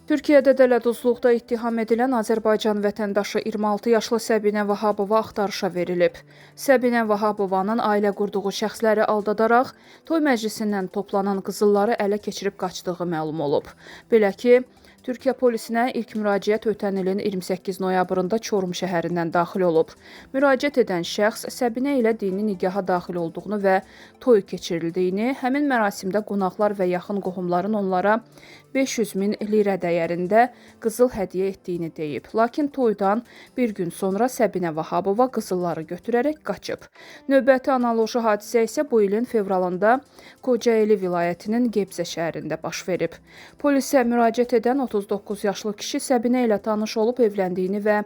Türkiyədə dələduzluqda ittiham edilən Azərbaycan vətəndaşı 26 yaşlı Səbinə Vahabova axtarışa verilib. Səbinə Vahabovanın ailə qurduğu şəxsləri aldadaraq toy məclisindən toplanan qızılları ələ keçirib qaçdığı məlum olub. Belə ki, Türkiyə polisinə ilk müraciət ötən ilin 28 noyabrında Çorum şəhərindən daxil olub. Müraciət edən şəxs Səbinə ilə dini nigaha daxil olduğunu və toy keçirildiyini, həmin mərasimdə qonaqlar və yaxın qohumların onlara 500 min lirə dəyərində qızıl hədiyyə etdiyini deyib. Lakin toydan bir gün sonra Səbinə Vahabova qızılları götürərək qaçıb. Növbəti analoji hadisə isə bu ilin fevralında Kocaeli vilayətinin Gebze şəhərində baş verib. Polisə müraciət edən 39 yaşlı kişi Səbinə ilə tanış olub evləndiyini və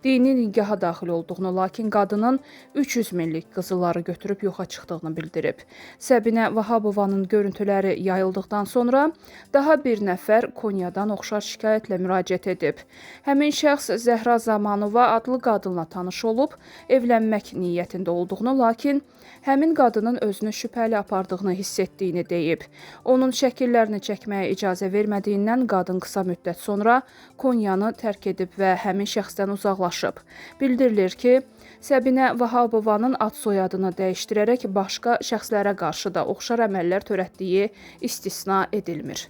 dini nigaha daxil olduğunu, lakin qadının 300 minlik qızılları götürüb yoxa çıxdığını bildirib. Səbinə Vahabovanın görüntüləri yayıldıqdan sonra daha bir nəfər Konyadan oxşar şikayətlə müraciət edib. Həmin şəxs Zəhra Zamanova adlı qadınla tanış olub, evlənmək niyyətində olduğunu, lakin həmin qadının özünü şübhəli apardığını hiss etdiyini deyib. Onun şəkillərini çəkməyə icazə vermədiyindən qadın qısa müddət sonra Konyanı tərk edib və həmin şəxsdən uzaqlaşıb. Bildirilir ki, Səbinə Vahabovanın ad soyadını dəyişdirərək başqa şəxslərə qarşı da oxşar əməllər törətdiyi istisna edilmir.